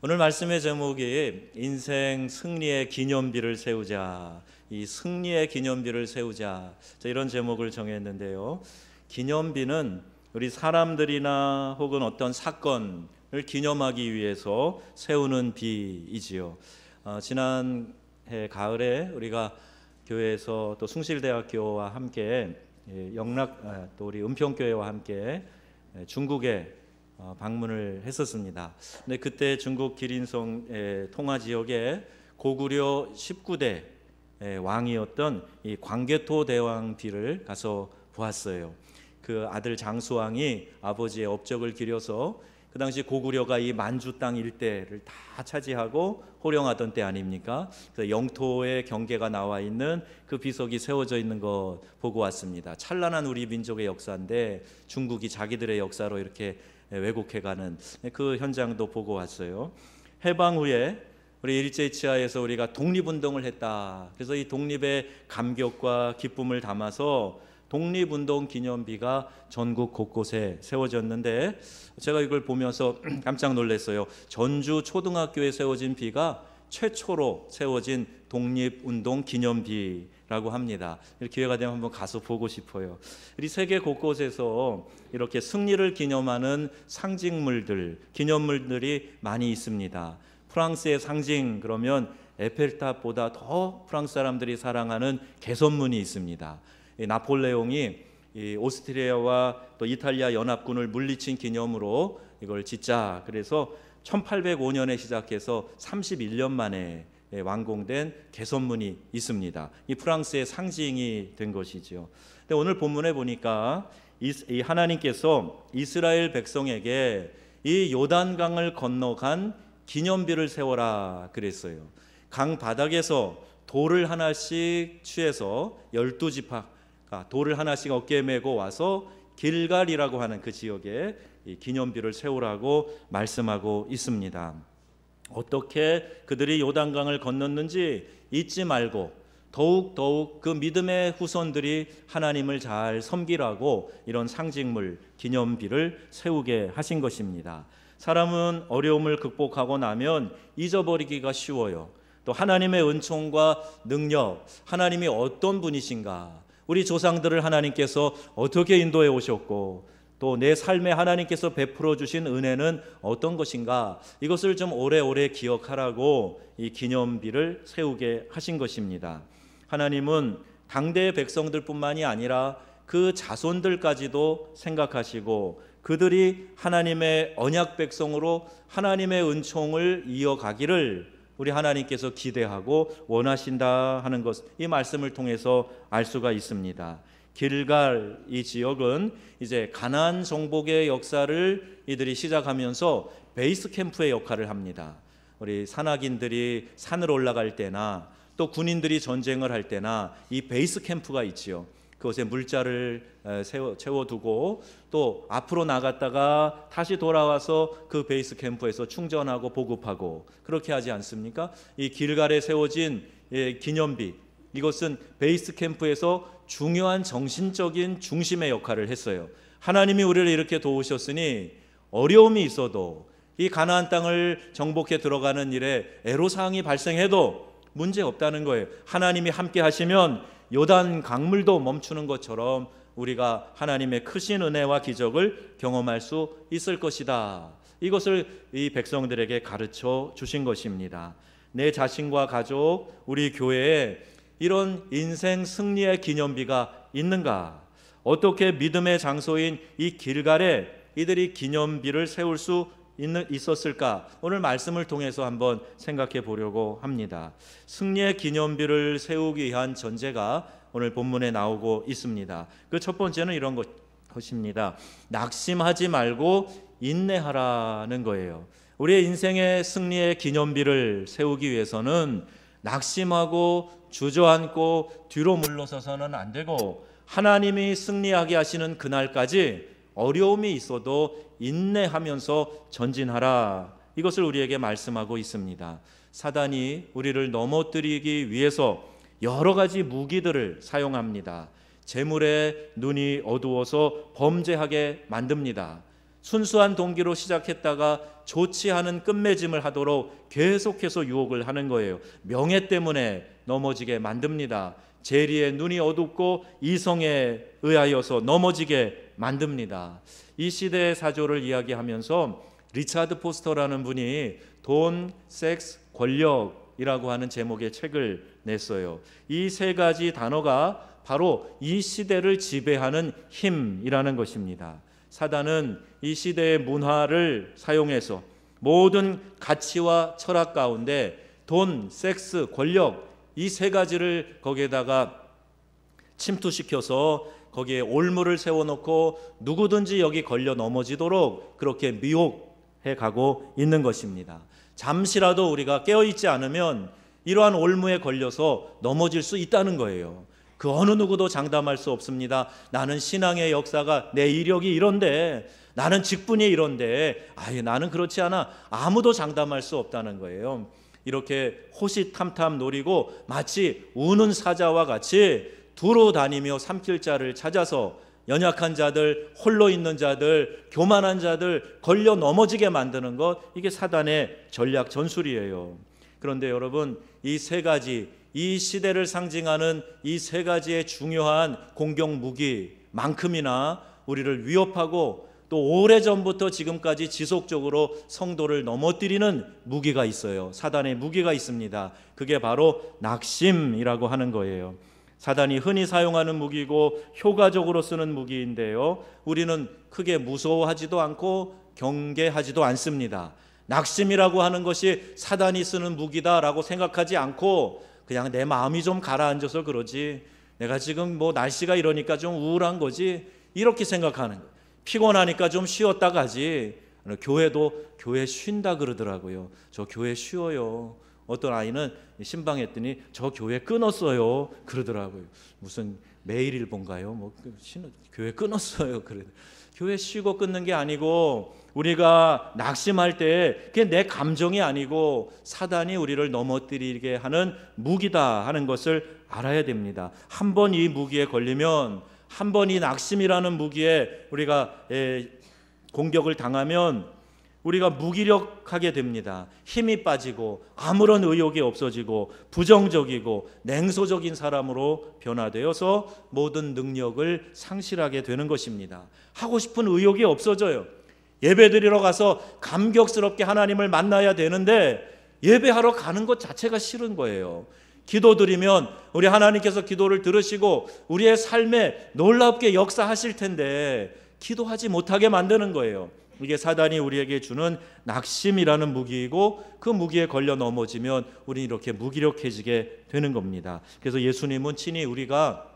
오늘 말씀의 제목이 인생 승리의 기념비를 세우자. 이 승리의 기념비를 세우자. 이런 제목을 정했는데요. 기념비는 우리 사람들이나 혹은 어떤 사건을 기념하기 위해서 세우는 비이지요. 지난해 가을에 우리가 교회에서 또 숭실대학교와 함께 또 우리 은평교회와 함께 중국에 방문을 했었습니다. 근데 그때 중국 기린성 통화 지역에 고구려 19대 왕이었던 이 광개토 대왕 비를 가서 보았어요. 그 아들 장수왕이 아버지의 업적을 기려서 그 당시 고구려가 이 만주 땅 일대를 다 차지하고 호령하던 때 아닙니까? 그래서 영토의 경계가 나와 있는 그 비석이 세워져 있는 것 보고 왔습니다. 찬란한 우리 민족의 역사인데 중국이 자기들의 역사로 이렇게 왜곡해가는 그 현장도 보고 왔어요. 해방 후에 우리 일제히 치하에서 우리가 독립운동을 했다. 그래서 이 독립의 감격과 기쁨을 담아서 독립운동 기념비가 전국 곳곳에 세워졌는데 제가 이걸 보면서 깜짝 놀랐어요. 전주 초등학교에 세워진 비가 최초로 세워진 독립운동 기념비라고 합니다. 기회가 되면 한번 가서 보고 싶어요. 우리 세계 곳곳에서 이렇게 승리를 기념하는 상징물들, 기념물들이 많이 있습니다. 프랑스의 상징 그러면 에펠탑보다 더 프랑스 사람들이 사랑하는 개선문이 있습니다. 나폴레옹이 오스트리아와 또 이탈리아 연합군을 물리친 기념으로 이걸 짓자. 그래서 1805년에 시작해서 31년 만에 완공된 개선문이 있습니다. 이 프랑스의 상징이 된 것이죠. 근데 오늘 본문에 보니까 이 하나님께서 이스라엘 백성에게 이 요단강을 건너간 기념비를 세워라 그랬어요. 강 바닥에서 돌을 하나씩 취해서 12지파가 돌을 하나씩 어깨에 메고 와서 길갈이라고 하는 그 지역에 이 기념비를 세우라고 말씀하고 있습니다. 어떻게 그들이 요단강을 건넜는지 잊지 말고 더욱 그 믿음의 후손들이 하나님을 잘 섬기라고 이런 상징물 기념비를 세우게 하신 것입니다. 사람은 어려움을 극복하고 나면 잊어버리기가 쉬워요. 또 하나님의 은총과 능력, 하나님이 어떤 분이신가, 우리 조상들을 하나님께서 어떻게 인도해 오셨고 또 내 삶에 하나님께서 베풀어 주신 은혜는 어떤 것인가, 이것을 좀 오래오래 기억하라고 이 기념비를 세우게 하신 것입니다. 하나님은 당대의 백성들뿐만이 아니라 그 자손들까지도 생각하시고 그들이 하나님의 언약 백성으로 하나님의 은총을 이어가기를 우리 하나님께서 기대하고 원하신다 하는 것, 이 말씀을 통해서 알 수가 있습니다. 길갈 이 지역은 이제 가나안 정복의 역사를 이들이 시작하면서 베이스 캠프의 역할을 합니다. 우리 산악인들이 산을 올라갈 때나 또 군인들이 전쟁을 할 때나 이 베이스 캠프가 있지요. 그곳에 물자를 채워두고 또 앞으로 나갔다가 다시 돌아와서 그 베이스 캠프에서 충전하고 보급하고 그렇게 하지 않습니까? 이 길갈에 세워진 기념비, 이것은 베이스 캠프에서 중요한 정신적인 중심의 역할을 했어요. 하나님이 우리를 이렇게 도우셨으니 어려움이 있어도 이 가나안 땅을 정복해 들어가는 일에 애로사항이 발생해도 문제 없다는 거예요. 하나님이 함께 하시면 요단 강물도 멈추는 것처럼 우리가 하나님의 크신 은혜와 기적을 경험할 수 있을 것이다. 이것을 이 백성들에게 가르쳐 주신 것입니다. 내 자신과 가족, 우리 교회에 이런 인생 승리의 기념비가 있는가? 어떻게 믿음의 장소인 이 길갈에 이들이 기념비를 세울 수 있었을까? 오늘 말씀을 통해서 한번 생각해 보려고 합니다. 승리의 기념비를 세우기 위한 전제가 오늘 본문에 나오고 있습니다. 그 첫 번째는 이런 것입니다. 낙심하지 말고 인내하라는 거예요. 우리의 인생의 승리의 기념비를 세우기 위해서는 낙심하고 주저앉고 뒤로 물러서서는 안 되고 하나님이 승리하게 하시는 그날까지 어려움이 있어도 인내하면서 전진하라. 이것을 우리에게 말씀하고 있습니다. 사단이 우리를 넘어뜨리기 위해서 여러 가지 무기들을 사용합니다. 재물에 눈이 어두워서 범죄하게 만듭니다. 순수한 동기로 시작했다가 좋지 않은 끝맺음을 하도록 계속해서 유혹을 하는 거예요. 명예 때문에 넘어지게 만듭니다. 재리의 눈이 어둡고 이성에 의하여서 넘어지게 만듭니다. 이 시대의 사조를 이야기하면서 리차드 포스터라는 분이 돈, 섹스, 권력이라고 하는 제목의 책을 냈어요. 이 세 가지 단어가 바로 이 시대를 지배하는 힘이라는 것입니다. 사단은 이 시대의 문화를 사용해서 모든 가치와 철학 가운데 돈, 섹스, 권력 이 세 가지를 거기에다가 침투시켜서 거기에 올무를 세워놓고 누구든지 여기 걸려 넘어지도록 그렇게 미혹해 가고 있는 것입니다. 잠시라도 우리가 깨어있지 않으면 이러한 올무에 걸려서 넘어질 수 있다는 거예요. 그 어느 누구도 장담할 수 없습니다. 나는 신앙의 역사가 내 이력이 이런데, 나는 직분이 이런데, 나는 그렇지 않아. 아무도 장담할 수 없다는 거예요. 이렇게 호시탐탐 노리고 마치 우는 사자와 같이 두루 다니며 삼킬 자를 찾아서 연약한 자들, 홀로 있는 자들, 교만한 자들 걸려 넘어지게 만드는 것, 이게 사단의 전략 전술이에요. 그런데 여러분, 이 세 가지, 이 시대를 상징하는 이 세 가지의 중요한 공격 무기만큼이나 우리를 위협하고 또 오래전부터 지금까지 지속적으로 성도를 넘어뜨리는 무기가 있어요. 사단의 무기가 있습니다. 그게 바로 낙심이라고 하는 거예요. 사단이 흔히 사용하는 무기고 효과적으로 쓰는 무기인데요, 우리는 크게 무서워하지도 않고 경계하지도 않습니다. 낙심이라고 하는 것이 사단이 쓰는 무기다라고 생각하지 않고 그냥 내 마음이 좀 가라앉아서 그러지, 내가 지금 뭐 날씨가 이러니까 좀 우울한 거지, 이렇게 생각하는 거예요. 피곤하니까 좀 쉬었다 가지. 교회도 교회 쉰다 그러더라고요. 저 교회 쉬어요. 어떤 아이는 신방했더니 저 교회 끊었어요 그러더라고요. 무슨 매일일본가요? 뭐 교회 끊었어요. 그래. 교회 쉬고 끊는 게 아니고, 우리가 낙심할 때 그게 내 감정이 아니고 사단이 우리를 넘어뜨리게 하는 무기다 하는 것을 알아야 됩니다. 한 번 이 무기에 걸리면, 한 번 이 낙심이라는 무기에 우리가 공격을 당하면 우리가 무기력하게 됩니다. 힘이 빠지고 아무런 의욕이 없어지고 부정적이고 냉소적인 사람으로 변화되어서 모든 능력을 상실하게 되는 것입니다. 하고 싶은 의욕이 없어져요. 예배드리러 가서 감격스럽게 하나님을 만나야 되는데 예배하러 가는 것 자체가 싫은 거예요. 기도드리면 우리 하나님께서 기도를 들으시고 우리의 삶에 놀랍게 역사하실 텐데 기도하지 못하게 만드는 거예요. 이게 사단이 우리에게 주는 낙심이라는 무기이고, 그 무기에 걸려 넘어지면 우리는 이렇게 무기력해지게 되는 겁니다. 그래서 예수님은 친히 우리가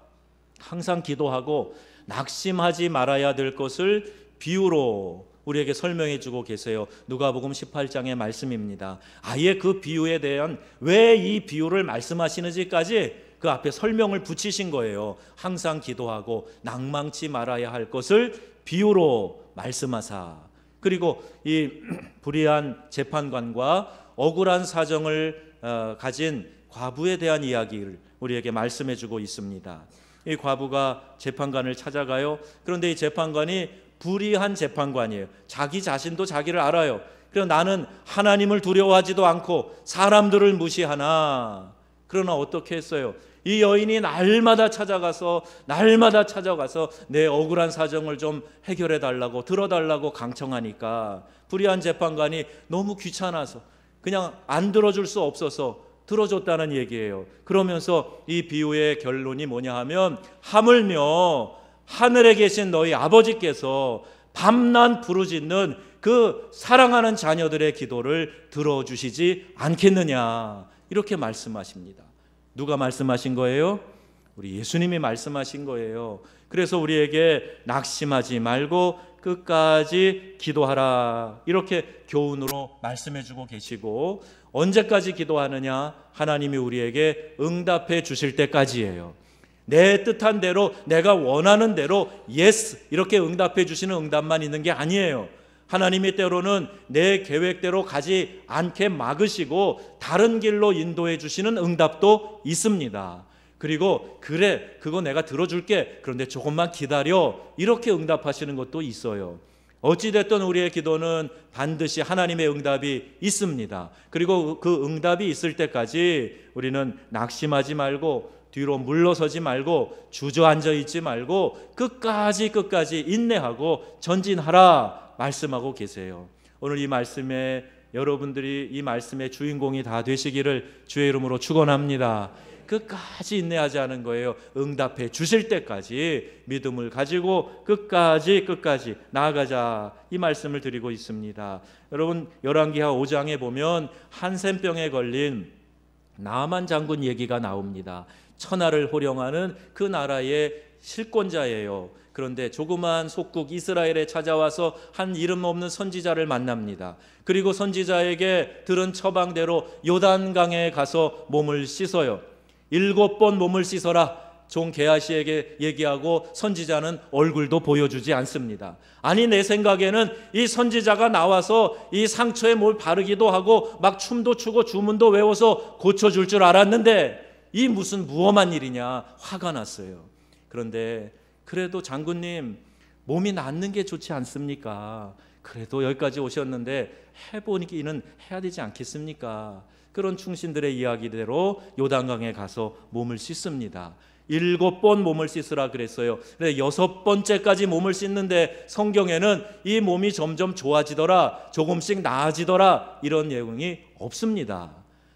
항상 기도하고 낙심하지 말아야 될 것을 비유로 우리에게 설명해 주고 계세요. 누가복음 18장의 말씀입니다. 아예 그 비유에 대한, 왜 이 비유를 말씀하시는지까지 그 앞에 설명을 붙이신 거예요. 항상 기도하고 낭망치 말아야 할 것을 비유로 말씀하사. 그리고 이 불의한 재판관과 억울한 사정을 가진 과부에 대한 이야기를 우리에게 말씀해 주고 있습니다. 이 과부가 재판관을 찾아가요. 그런데 이 재판관이 불의한 재판관이에요. 자기 자신도 자기를 알아요. 그래서 나는 하나님을 두려워하지도 않고 사람들을 무시하나. 그러나 어떻게 했어요? 이 여인이 날마다 찾아가서 내 억울한 사정을 좀 해결해 달라고, 들어달라고 강청하니까 불의한 재판관이 너무 귀찮아서 그냥 안 들어줄 수 없어서 들어줬다는 얘기예요. 그러면서 이 비유의 결론이 뭐냐 하면, 하물며 하늘에 계신 너희 아버지께서 밤낮 부르짖는 그 사랑하는 자녀들의 기도를 들어주시지 않겠느냐, 이렇게 말씀하십니다. 누가 말씀하신 거예요? 우리 예수님이 말씀하신 거예요. 그래서 우리에게 낙심하지 말고 끝까지 기도하라, 이렇게 교훈으로 말씀해주고 계시고, 언제까지 기도하느냐? 하나님이 우리에게 응답해 주실 때까지예요. 내 뜻한 대로, 내가 원하는 대로 예스 이렇게 응답해 주시는 응답만 있는 게 아니에요. 하나님이 때로는 내 계획대로 가지 않게 막으시고 다른 길로 인도해 주시는 응답도 있습니다. 그리고 그래, 그거 내가 들어줄게, 그런데 조금만 기다려, 이렇게 응답하시는 것도 있어요. 어찌됐든 우리의 기도는 반드시 하나님의 응답이 있습니다. 그리고 그 응답이 있을 때까지 우리는 낙심하지 말고 뒤로 물러서지 말고 주저앉아 있지 말고 끝까지 인내하고 전진하라 말씀하고 계세요. 오늘 이 말씀에 여러분들이 이 말씀의 주인공이 다 되시기를 주의 이름으로 축원합니다. 끝까지 인내하지 않은 거예요. 응답해 주실 때까지 믿음을 가지고 끝까지 나아가자, 이 말씀을 드리고 있습니다. 여러분, 열왕기하 5장에 보면 한센병에 걸린 나아만 장군 얘기가 나옵니다. 천하를 호령하는 그 나라의 실권자예요. 그런데 조그만 속국 이스라엘에 찾아와서 한 이름 없는 선지자를 만납니다. 그리고 선지자에게 들은 처방대로 요단강에 가서 몸을 씻어요. 7번 몸을 씻어라 종 게하시에게 얘기하고 선지자는 얼굴도 보여주지 않습니다. 아니, 내 생각에는 이 선지자가 나와서 이 상처에 뭘 바르기도 하고 막 춤도 추고 주문도 외워서 고쳐줄 줄 알았는데 이 무슨 무엄한 일이냐, 화가 났어요. 그런데 그래도 장군님, 몸이 낫는 게 좋지 않습니까? 그래도 여기까지 오셨는데 해보기는 해야 되지 않겠습니까? 그런 충신들의 이야기대로 요단강에 가서 몸을 씻습니다. 7번 몸을 씻으라 그랬어요. 근데 6번째까지 몸을 씻는데 성경에는 이 몸이 점점 좋아지더라, 조금씩 나아지더라, 이런 내용이 없습니다.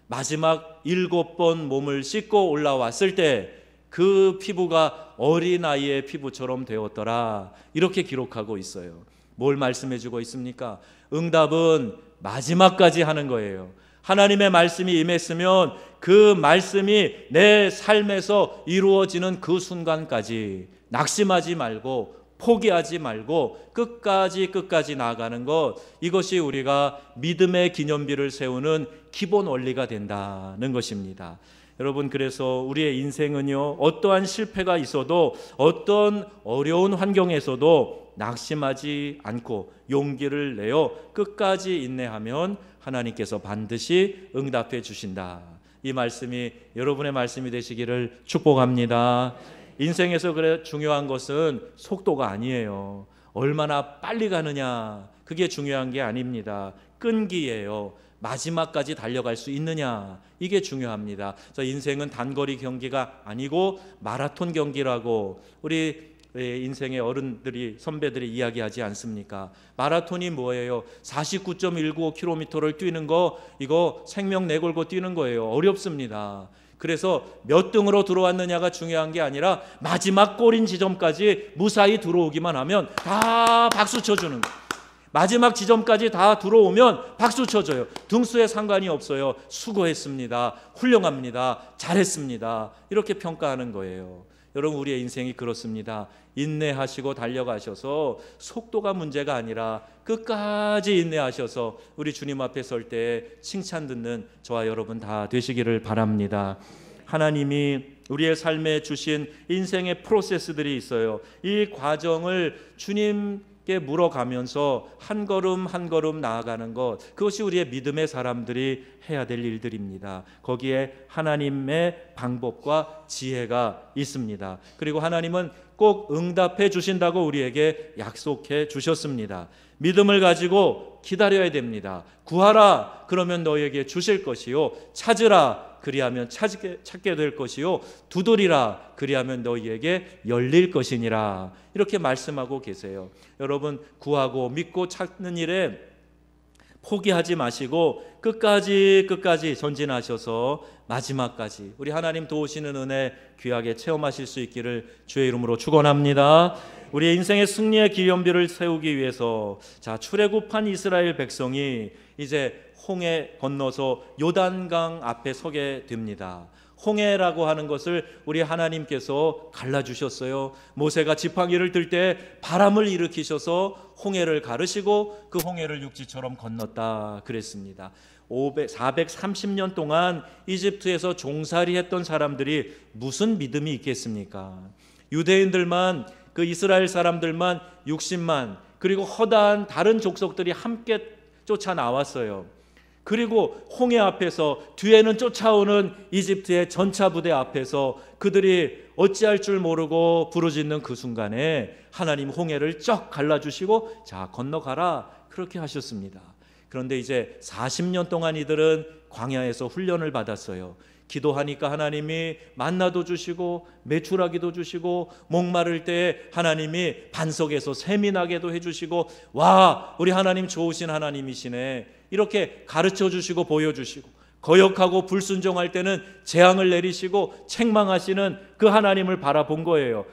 마지막 7번 몸을 씻고 올라왔을 때 그 피부가 어린아이의 피부처럼 되었더라, 이렇게 기록하고 있어요. 뭘 말씀해 주고 있습니까? 응답은 마지막까지 하는 거예요. 하나님의 말씀이 임했으면 그 말씀이 내 삶에서 이루어지는 그 순간까지 낙심하지 말고 포기하지 말고 끝까지 나아가는 것, 이것이 우리가 믿음의 기념비를 세우는 기본 원리가 된다는 것입니다. 여러분, 그래서 우리의 인생은요, 어떠한 실패가 있어도 어떤 어려운 환경에서도 낙심하지 않고 용기를 내어 끝까지 인내하면 하나님께서 반드시 응답해 주신다. 이 말씀이 여러분의 말씀이 되시기를 축복합니다. 인생에서 그래 중요한 것은 속도가 아니에요. 얼마나 빨리 가느냐, 그게 중요한 게 아닙니다. 끈기예요. 마지막까지 달려갈 수 있느냐, 이게 중요합니다. 그래서 인생은 단거리 경기가 아니고 마라톤 경기라고 우리 인생의 어른들이, 선배들이 이야기하지 않습니까? 마라톤이 뭐예요? 49.195km를 뛰는 거, 이거 생명 내걸고 뛰는 거예요. 어렵습니다. 그래서 몇 등으로 들어왔느냐가 중요한 게 아니라 마지막 골인 지점까지 무사히 들어오기만 하면 다 박수 쳐주는 거예요. 마지막 지점까지 다 들어오면 박수 쳐줘요. 등수에 상관이 없어요. 수고했습니다, 훌륭합니다, 잘했습니다, 이렇게 평가하는 거예요. 여러분, 우리의 인생이 그렇습니다. 인내하시고 달려가셔서 속도가 문제가 아니라 끝까지 인내하셔서 우리 주님 앞에 설 때 칭찬 듣는 저와 여러분 다 되시기를 바랍니다. 하나님이 우리의 삶에 주신 인생의 프로세스들이 있어요. 이 과정을 주님께 물어가면서 한 걸음 한 걸음 나아가는 것, 그것이 우리의 믿음의 사람들이 해야 될 일들입니다. 거기에 하나님의 방법과 지혜가 있습니다. 그리고 하나님은 꼭 응답해 주신다고 우리에게 약속해 주셨습니다. 믿음을 가지고 기다려야 됩니다. 구하라, 그러면 너에게 주실 것이요, 찾으라, 그리하면 찾게 될 것이요, 두드리라, 그리하면 너희에게 열릴 것이니라, 이렇게 말씀하고 계세요. 여러분, 구하고 믿고 찾는 일에 포기하지 마시고 끝까지 전진하셔서 마지막까지 우리 하나님 도우시는 은혜 귀하게 체험하실 수 있기를 주의 이름으로 축원합니다. 우리의 인생의 승리의 기념비를 세우기 위해서, 자, 출애굽한 이스라엘 백성이 이제 홍해 건너서 요단강 앞에 서게 됩니다. 홍해라고 하는 것을 우리 하나님께서 갈라주셨어요. 모세가 지팡이를 들 때 바람을 일으키셔서 홍해를 가르시고 그 홍해를 육지처럼 건넜다 그랬습니다. 430년 동안 이집트에서 종살이했던 사람들이 무슨 믿음이 있겠습니까? 유대인들만, 그 이스라엘 사람들만 60만, 그리고 허다한 다른 족속들이 함께 쫓아 나왔어요. 그리고 홍해 앞에서 뒤에는 쫓아오는 이집트의 전차 부대 앞에서 그들이 어찌할 줄 모르고 부르짖는 그 순간에 하나님 홍해를 쩍 갈라주시고 자 건너가라 그렇게 하셨습니다. 그런데 이제 40년 동안 이들은 광야에서 훈련을 받았어요. 기도하니까 하나님이 만나도 주시고 메추라기도 주시고 목마를 때 하나님이 반석에서 샘이 나게도 해주시고 와 우리 하나님 좋으신 하나님이시네 이렇게 가르쳐 주시고 보여주시고 거역하고 불순종할 때는 재앙을 내리시고 책망하시는 그 하나님을 바라본 거예요.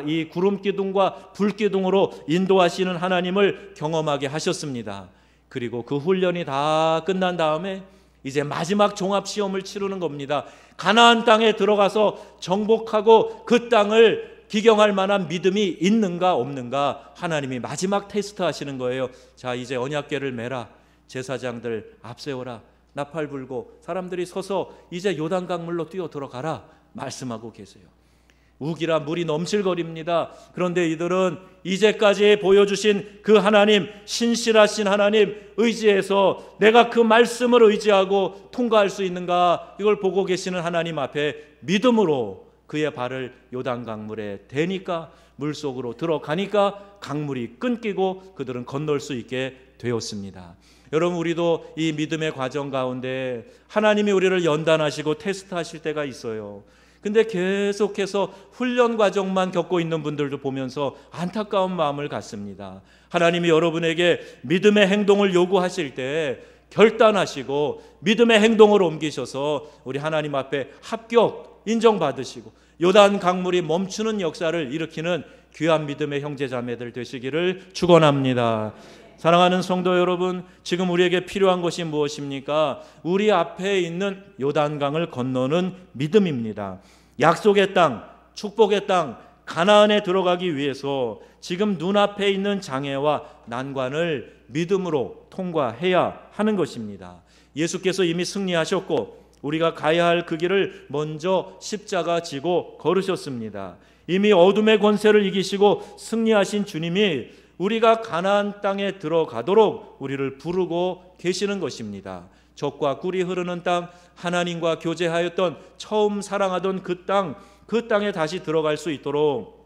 이 구름기둥과 불기둥으로 인도하시는 하나님을 경험하게 하셨습니다. 그리고 그 훈련이 다 끝난 다음에 이제 마지막 종합시험을 치르는 겁니다. 가나안 땅에 들어가서 정복하고 그 땅을 기경할 만한 믿음이 있는가 없는가 하나님이 마지막 테스트 하시는 거예요. 자 이제 언약궤를 메라. 제사장들 앞세워라. 나팔 불고 사람들이 서서 이제 요단강물로 뛰어 들어가라 말씀하고 계세요. 우기라 물이 넘실거립니다. 그런데 이들은 이제까지 보여주신 그 하나님, 신실하신 하나님 의지해서 내가 그 말씀을 의지하고 통과할 수 있는가 이걸 보고 계시는 하나님 앞에 믿음으로 그의 발을 요단강물에 대니까 물속으로 들어가니까 강물이 끊기고 그들은 건널 수 있게 되었습니다. 여러분 우리도 이 믿음의 과정 가운데 하나님이 우리를 연단하시고 테스트하실 때가 있어요. 근데 계속해서 훈련 과정만 겪고 있는 분들도 보면서 안타까운 마음을 갖습니다. 하나님이 여러분에게 믿음의 행동을 요구하실 때 결단하시고 믿음의 행동으로 옮기셔서 우리 하나님 앞에 합격 인정받으시고 요단 강물이 멈추는 역사를 일으키는 귀한 믿음의 형제자매들 되시기를 축원합니다. 사랑하는 성도 여러분, 지금 우리에게 필요한 것이 무엇입니까? 우리 앞에 있는 요단강을 건너는 믿음입니다. 약속의 땅, 축복의 땅, 가나안에 들어가기 위해서 지금 눈앞에 있는 장애와 난관을 믿음으로 통과해야 하는 것입니다. 예수께서 이미 승리하셨고 우리가 가야 할 그 길을 먼저 십자가 지고 걸으셨습니다. 이미 어둠의 권세를 이기시고 승리하신 주님이 우리가 가나안 땅에 들어가도록 우리를 부르고 계시는 것입니다. 젖과 꿀이 흐르는 땅, 하나님과 교제하였던 처음 사랑하던 그 땅에 다시 들어갈 수 있도록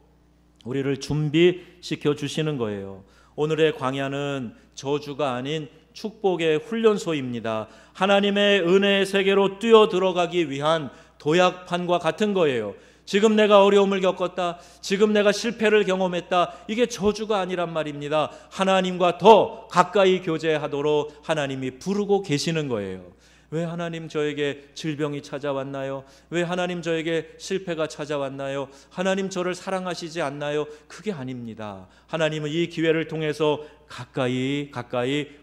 우리를 준비시켜 주시는 거예요. 오늘의 광야는 저주가 아닌 축복의 훈련소입니다. 하나님의 은혜의 세계로 뛰어 들어가기 위한 도약판과 같은 거예요. 지금 내가 어려움을 겪었다. 지금 내가 실패를 경험했다. 이게 저주가 아니란 말입니다. 하나님과 더 가까이 교제하도록 하나님이 부르고 계시는 거예요. 왜 하나님 저에게 질병이 찾아왔나요? 왜 하나님 저에게 실패가 찾아왔나요? 하나님 저를 사랑하시지 않나요? 그게 아닙니다. 하나님은 이 기회를 통해서 가까이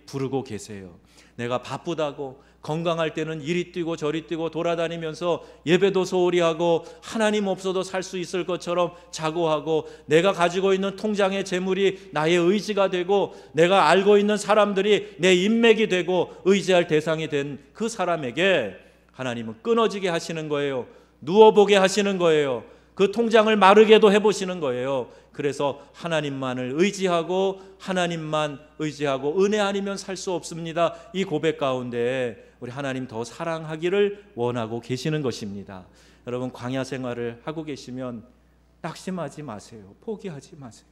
부르고 계세요. 내가 바쁘다고 건강할 때는 이리 뛰고 저리 뛰고 돌아다니면서 예배도 소홀히 하고 하나님 없어도 살 수 있을 것처럼 자고하고 내가 가지고 있는 통장의 재물이 나의 의지가 되고 내가 알고 있는 사람들이 내 인맥이 되고 의지할 대상이 된 그 사람에게 하나님은 끊어지게 하시는 거예요. 누워보게 하시는 거예요. 그 통장을 마르게도 해보시는 거예요. 그래서 하나님만을 의지하고 하나님만 의지하고 은혜 아니면 살 수 없습니다. 이 고백 가운데 우리 하나님 더 사랑하기를 원하고 계시는 것입니다. 여러분 광야 생활을 하고 계시면 낙심하지 마세요. 포기하지 마세요.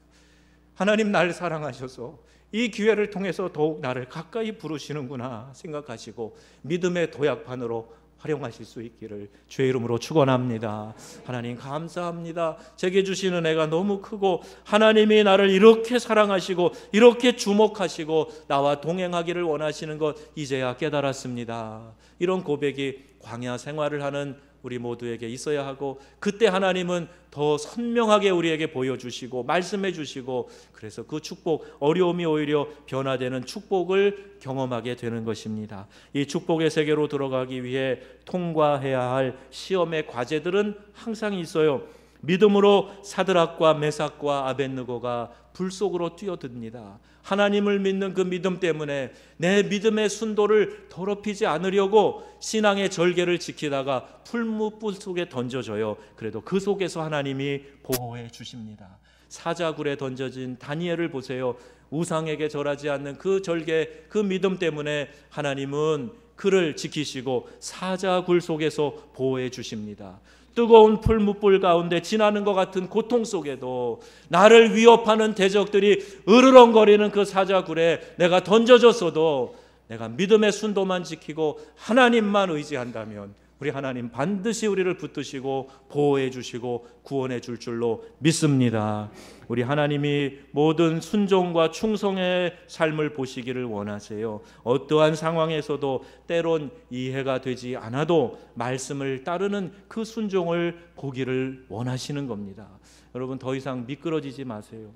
하나님 나를 사랑하셔서 이 기회를 통해서 더욱 나를 가까이 부르시는구나 생각하시고 믿음의 도약판으로 활용하실 수 있기를 주의 이름으로 축원합니다. 하나님 감사합니다. 제게 주신 은혜가 너무 크고 하나님이 나를 이렇게 사랑하시고 이렇게 주목하시고 나와 동행하기를 원하시는 것 이제야 깨달았습니다. 이런 고백이 광야 생활을 하는 우리 모두에게 있어야 하고 그때 하나님은 더 선명하게 우리에게 보여주시고 말씀해 주시고 그래서 그 축복 어려움이 오히려 변화되는 축복을 경험하게 되는 것입니다. 이 축복의 세계로 들어가기 위해 통과해야 할 시험의 과제들은 항상 있어요. 믿음으로 사드락과 메삭과 아벳느고가 불 속으로 뛰어듭니다. 하나님을 믿는 그 믿음 때문에 내 믿음의 순도를 더럽히지 않으려고 신앙의 절개를 지키다가 풀무불 속에 던져져요. 그래도 그 속에서 하나님이 보호해 주십니다. 사자굴에 던져진 다니엘을 보세요. 우상에게 절하지 않는 그 절개, 그 믿음 때문에 하나님은 그를 지키시고 사자굴 속에서 보호해 주십니다. 뜨거운 풀무불 가운데 지나는 것 같은 고통 속에도 나를 위협하는 대적들이 으르렁거리는 그 사자굴에 내가 던져졌어도 내가 믿음의 순도만 지키고 하나님만 의지한다면 우리 하나님 반드시 우리를 붙드시고 보호해 주시고 구원해 줄 줄로 믿습니다. 우리 하나님이 모든 순종과 충성의 삶을 보시기를 원하세요. 어떠한 상황에서도 때론 이해가 되지 않아도 말씀을 따르는 그 순종을 보기를 원하시는 겁니다. 여러분, 더 이상 미끄러지지 마세요.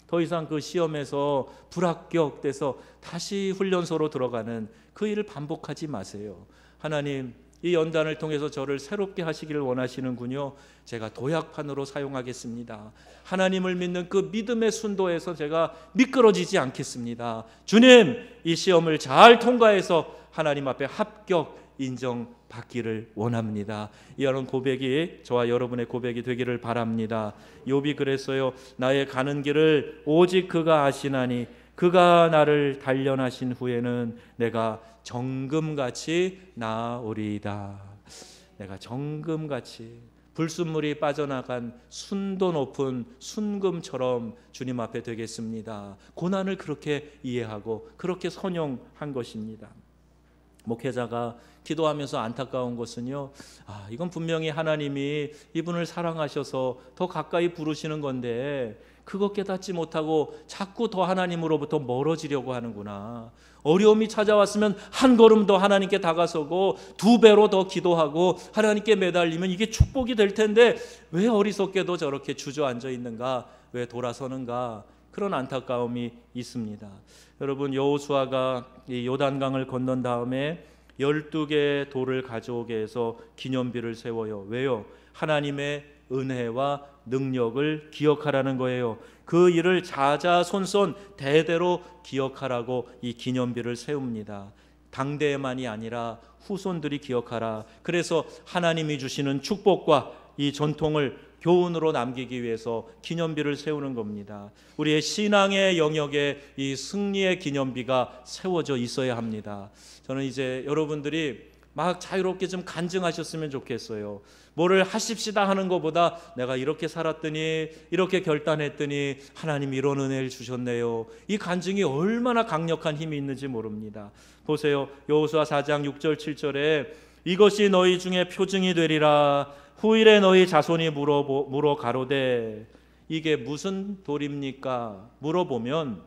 더 이상 그 시험에서 불합격돼서 다시 훈련소로 들어가는 그 일을 반복하지 마세요. 하나님, 이 연단을 통해서 저를 새롭게 하시기를 원하시는군요. 제가 도약판으로 사용하겠습니다. 하나님을 믿는 그 믿음의 순도에서 제가 미끄러지지 않겠습니다. 주님, 이 시험을 잘 통과해서 하나님 앞에 합격 인정받기를 원합니다. 이런 고백이 저와 여러분의 고백이 되기를 바랍니다. 욥이 그랬어요. 나의 가는 길을 오직 그가 아시나니 그가 나를 단련하신 후에는 내가 정금같이 나아오리이다. 내가 정금같이 불순물이 빠져나간 순도 높은 순금처럼 주님 앞에 되겠습니다. 고난을 그렇게 이해하고 그렇게 선용한 것입니다. 목회자가 기도하면서 안타까운 것은요, 이건 분명히 하나님이 이분을 사랑하셔서 더 가까이 부르시는 건데 그것 깨닫지 못하고 자꾸 더 하나님으로부터 멀어지려고 하는구나. 어려움이 찾아왔으면 한 걸음 더 하나님께 다가서고 두 배로 더 기도하고 하나님께 매달리면 이게 축복이 될 텐데 왜 어리석게도 저렇게 주저앉아 있는가, 왜 돌아서는가, 그런 안타까움이 있습니다. 여러분, 여호수아가 이 요단강을 건넌 다음에 12개의 돌을 가져오게 해서 기념비를 세워요. 왜요? 하나님의 은혜와 능력을 기억하라는 거예요. 그 일을 자자손손 대대로 기억하라고 이 기념비를 세웁니다. 당대만이 아니라 후손들이 기억하라. 그래서 하나님이 주시는 축복과 이 전통을 교훈으로 남기기 위해서 기념비를 세우는 겁니다. 우리의 신앙의 영역에 이 승리의 기념비가 세워져 있어야 합니다. 저는 이제 여러분들이 막 자유롭게 좀 간증하셨으면 좋겠어요. 뭐를 하십시다 하는 것보다 내가 이렇게 살았더니, 이렇게 결단했더니 하나님이 이런 은혜를 주셨네요. 이 간증이 얼마나 강력한 힘이 있는지 모릅니다. 보세요. 여호수아 4장 6절 7절에 이것이 너희 중에 표징이 되리라. 후일에 너희 자손이 물어 가로되 이게 무슨 돌입니까? 물어보면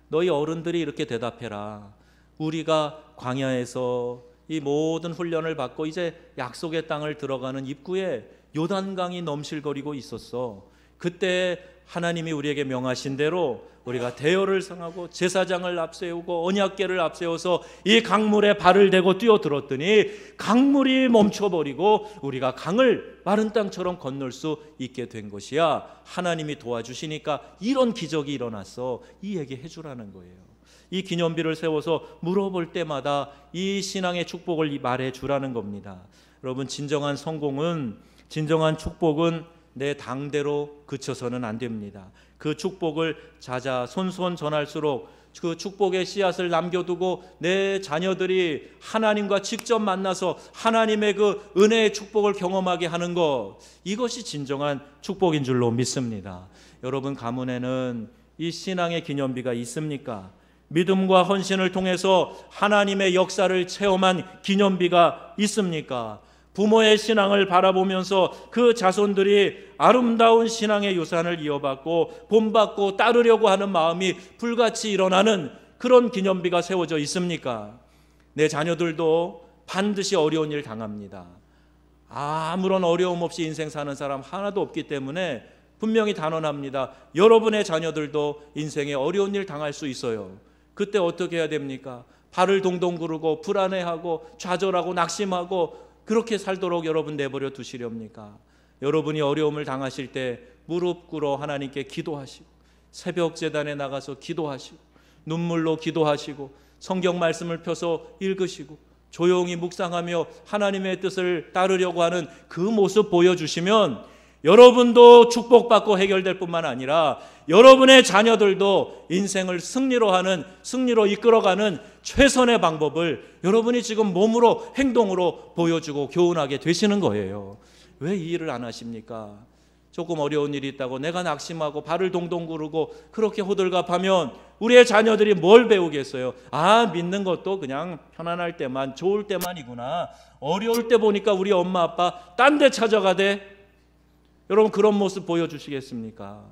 너희 어른들이 이렇게 대답해라. 우리가 광야에서 이 모든 훈련을 받고 이제 약속의 땅을 들어가는 입구에 요단강이 넘실거리고 있었어. 그때 하나님이 우리에게 명하신 대로 우리가 대열을 성하고 제사장을 앞세우고 언약궤를 앞세워서 이 강물에 발을 대고 뛰어들었더니 강물이 멈춰버리고 우리가 강을 마른 땅처럼 건널 수 있게 된 것이야. 하나님이 도와주시니까 이런 기적이 일어났어. 이 얘기 해주라는 거예요. 이 기념비를 세워서 물어볼 때마다 이 신앙의 축복을 말해 주라는 겁니다. 여러분, 진정한 성공은, 진정한 축복은 내 당대로 그쳐서는 안 됩니다. 그 축복을 자자손손 전할수록 그 축복의 씨앗을 남겨두고 내 자녀들이 하나님과 직접 만나서 하나님의 그 은혜의 축복을 경험하게 하는 것, 이것이 진정한 축복인 줄로 믿습니다. 여러분 가문에는 이 신앙의 기념비가 있습니까? 믿음과 헌신을 통해서 하나님의 역사를 체험한 기념비가 있습니까? 부모의 신앙을 바라보면서 그 자손들이 아름다운 신앙의 유산을 이어받고 본받고 따르려고 하는 마음이 불같이 일어나는 그런 기념비가 세워져 있습니까? 내 자녀들도 반드시 어려운 일 당합니다. 아무런 어려움 없이 인생 사는 사람 하나도 없기 때문에 분명히 단언합니다. 여러분의 자녀들도 인생에 어려운 일 당할 수 있어요. 그때 어떻게 해야 됩니까? 발을 동동 구르고 불안해하고 좌절하고 낙심하고 그렇게 살도록 여러분 내버려 두시렵니까? 여러분이 어려움을 당하실 때 무릎 꿇어 하나님께 기도하시고 새벽 제단에 나가서 기도하시고 눈물로 기도하시고 성경 말씀을 펴서 읽으시고 조용히 묵상하며 하나님의 뜻을 따르려고 하는 그 모습 보여주시면 여러분도 축복받고 해결될 뿐만 아니라 여러분의 자녀들도 인생을 승리로 이끌어가는 최선의 방법을 여러분이 지금 몸으로 행동으로 보여주고 교훈하게 되시는 거예요. 왜 이 일을 안 하십니까? 조금 어려운 일이 있다고 내가 낙심하고 발을 동동 구르고 그렇게 호들갑하면 우리의 자녀들이 뭘 배우겠어요? 아, 믿는 것도 그냥 편안할 때만, 좋을 때만이구나. 어려울 때 보니까 우리 엄마 아빠 딴 데 찾아가대. 여러분, 그런 모습 보여주시겠습니까?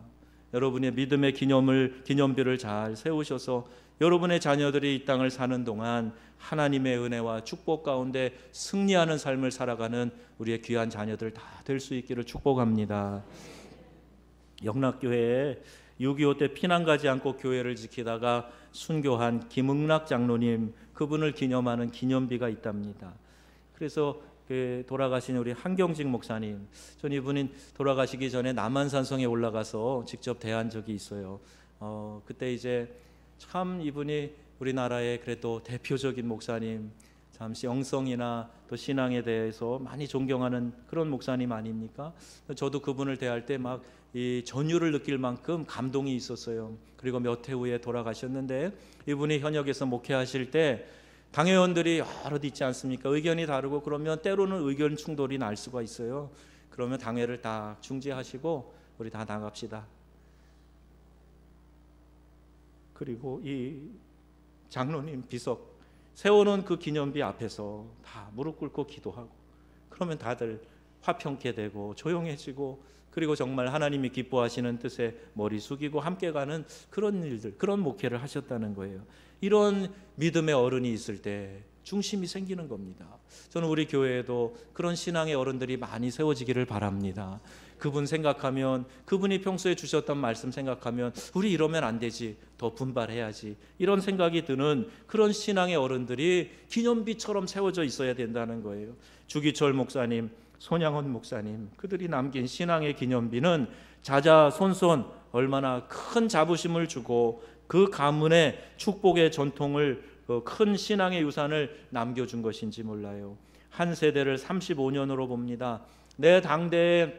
여러분의 믿음의 기념비를 잘 세우셔서 여러분의 자녀들이 이 땅을 사는 동안 하나님의 은혜와 축복 가운데 승리하는 삶을 살아가는 우리의 귀한 자녀들 다 될 수 있기를 축복합니다. 영락교회에 6.25 때 피난 가지 않고 교회를 지키다가 순교한 김응락 장로님, 그분을 기념하는 기념비가 있답니다. 그래서 돌아가신 우리 한경직 목사님, 전 이분이 돌아가시기 전에 남한산성에 올라가서 직접 대한 적이 있어요. 그때 이제 참 이분이 우리나라의 그래도 대표적인 목사님, 잠시 영성이나 또 신앙에 대해서 많이 존경하는 그런 목사님 아닙니까? 저도 그분을 대할 때 막 이 전율을 느낄 만큼 감동이 있었어요. 그리고 몇 해 후에 돌아가셨는데, 이분이 현역에서 목회하실 때 당회원들이 여럿 있지 않습니까? 의견이 다르고 그러면 때로는 의견 충돌이 날 수가 있어요. 그러면 당회를 다 중지하시고 우리 다 나갑시다. 그리고 이 장로님 비석 세워놓은 그 기념비 앞에서 다 무릎 꿇고 기도하고, 그러면 다들 화평케 되고 조용해지고, 그리고 정말 하나님이 기뻐하시는 뜻에 머리 숙이고 함께 가는 그런 일들, 그런 목회를 하셨다는 거예요. 이런 믿음의 어른이 있을 때 중심이 생기는 겁니다. 저는 우리 교회에도 그런 신앙의 어른들이 많이 세워지기를 바랍니다. 그분 생각하면, 그분이 평소에 주셨던 말씀 생각하면 우리 이러면 안 되지, 더 분발해야지, 이런 생각이 드는 그런 신앙의 어른들이 기념비처럼 세워져 있어야 된다는 거예요. 주기철 목사님, 손양원 목사님, 그들이 남긴 신앙의 기념비는 자자손손 얼마나 큰 자부심을 주고 그 가문의 축복의 전통을, 큰 신앙의 유산을 남겨준 것인지 몰라요. 한 세대를 35년으로 봅니다. 내 당대에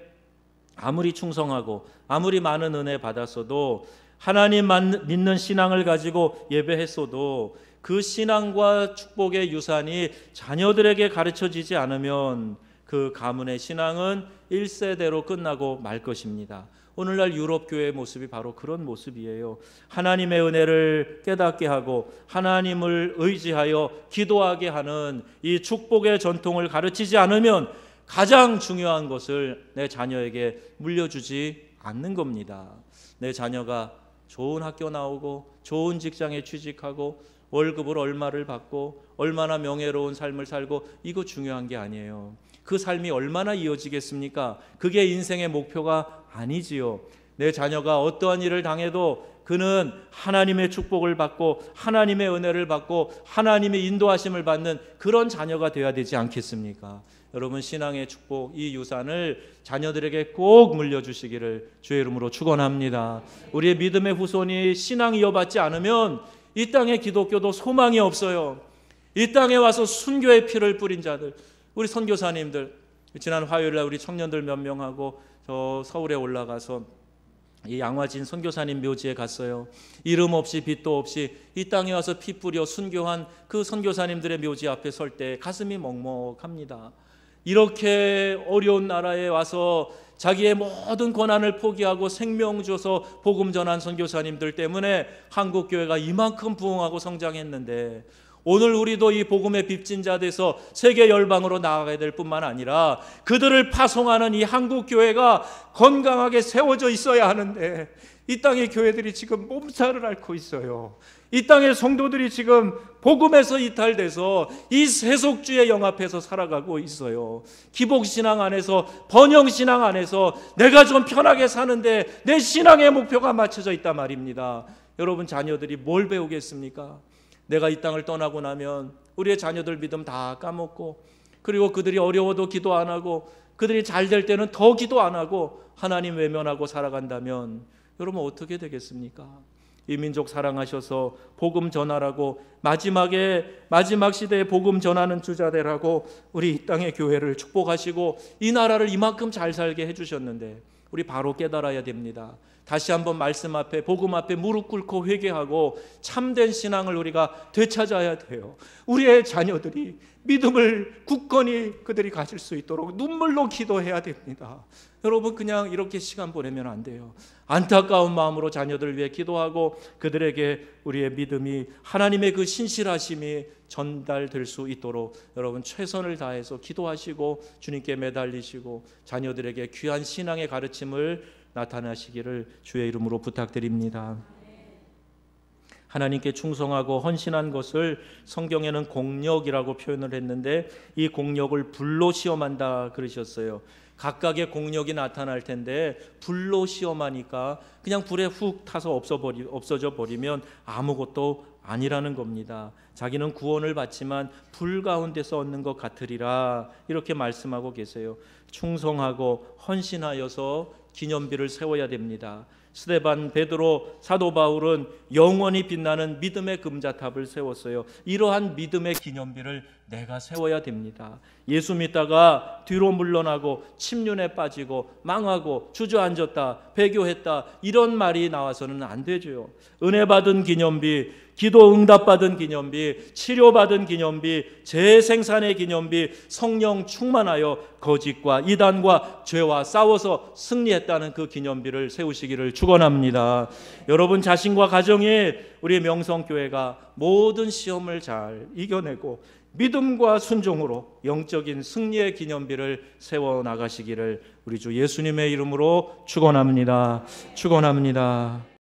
아무리 충성하고 아무리 많은 은혜 받았어도, 하나님 믿는 신앙을 가지고 예배했어도 그 신앙과 축복의 유산이 자녀들에게 가르쳐지지 않으면 그 가문의 신앙은 1세대로 끝나고 말 것입니다. 오늘날 유럽 교회의 모습이 바로 그런 모습이에요. 하나님의 은혜를 깨닫게 하고 하나님을 의지하여 기도하게 하는 이 축복의 전통을 가르치지 않으면 가장 중요한 것을 내 자녀에게 물려주지 않는 겁니다. 내 자녀가 좋은 학교 나오고 좋은 직장에 취직하고 월급을 얼마를 받고 얼마나 명예로운 삶을 살고, 이거 중요한 게 아니에요. 그 삶이 얼마나 이어지겠습니까? 그게 인생의 목표가 아니지요. 내 자녀가 어떠한 일을 당해도 그는 하나님의 축복을 받고 하나님의 은혜를 받고 하나님의 인도하심을 받는 그런 자녀가 되어야 되지 않겠습니까? 여러분, 신앙의 축복, 이 유산을 자녀들에게 꼭 물려주시기를 주의 이름으로 축원합니다. 우리의 믿음의 후손이 신앙 이어받지 않으면 이 땅의 기독교도 소망이 없어요. 이 땅에 와서 순교의 피를 뿌린 자들, 우리 선교사님들, 지난 화요일날 우리 청년들 몇 명하고 저 서울에 올라가서 이 양화진 선교사님 묘지에 갔어요. 이름 없이 빛도 없이 이 땅에 와서 피 뿌려 순교한 그 선교사님들의 묘지 앞에 설 때 가슴이 먹먹합니다. 이렇게 어려운 나라에 와서 자기의 모든 권한을 포기하고 생명 줘서 복음 전한 선교사님들 때문에 한국 교회가 이만큼 부흥하고 성장했는데, 오늘 우리도 이 복음의 빚진 자 돼서 세계 열방으로 나아가야 될 뿐만 아니라 그들을 파송하는 이 한국 교회가 건강하게 세워져 있어야 하는데, 이 땅의 교회들이 지금 몸살을 앓고 있어요. 이 땅의 성도들이 지금 복음에서 이탈돼서 이 세속주의 영합해서 살아가고 있어요. 기복신앙 안에서, 번영신앙 안에서 내가 좀 편하게 사는데 내 신앙의 목표가 맞춰져 있단 말입니다. 여러분, 자녀들이 뭘 배우겠습니까? 내가 이 땅을 떠나고 나면 우리의 자녀들 믿음 다 까먹고, 그리고 그들이 어려워도 기도 안 하고, 그들이 잘 될 때는 더 기도 안 하고 하나님 외면하고 살아간다면 여러분 어떻게 되겠습니까? 이 민족 사랑하셔서 복음 전하라고, 마지막 시대에 복음 전하는 주자 되라고 우리 이 땅의 교회를 축복하시고 이 나라를 이만큼 잘 살게 해주셨는데 우리 바로 깨달아야 됩니다. 다시 한번 말씀 앞에, 복음 앞에 무릎 꿇고 회개하고 참된 신앙을 우리가 되찾아야 돼요. 우리의 자녀들이 믿음을 굳건히 그들이 가질 수 있도록 눈물로 기도해야 됩니다. 여러분, 그냥 이렇게 시간 보내면 안 돼요. 안타까운 마음으로 자녀들을 위해 기도하고 그들에게 우리의 믿음이, 하나님의 그 신실하심이 전달될 수 있도록 여러분 최선을 다해서 기도하시고 주님께 매달리시고 자녀들에게 귀한 신앙의 가르침을 나타나시기를 주의 이름으로 부탁드립니다. 하나님께 충성하고 헌신한 것을 성경에는 공력이라고 표현을 했는데 이 공력을 불로 시험한다 그러셨어요. 각각의 공력이 나타날 텐데 불로 시험하니까 그냥 불에 훅 타서 없어져 버리면 아무것도 아니라는 겁니다. 자기는 구원을 받지만 불 가운데서 얻는 것 같으리라 이렇게 말씀하고 계세요. 충성하고 헌신하여서 기념비를 세워야 됩니다. 스데반, 베드로, 사도 바울은 영원히 빛나는 믿음의 금자탑을 세웠어요. 이러한 믿음의 기념비를 내가 세워야 됩니다. 예수 믿다가 뒤로 물러나고 침륜에 빠지고 망하고 주저앉았다, 배교했다 이런 말이 나와서는 안 되죠. 은혜 받은 기념비, 기도 응답받은 기념비, 치료받은 기념비, 재생산의 기념비, 성령 충만하여 거짓과 이단과 죄와 싸워서 승리했다는 그 기념비를 세우시기를 축원합니다. 여러분 자신과 가정이 우리 명성교회가 모든 시험을 잘 이겨내고 믿음과 순종으로 영적인 승리의 기념비를 세워나가시기를 우리 주 예수님의 이름으로 축원합니다. 축원합니다.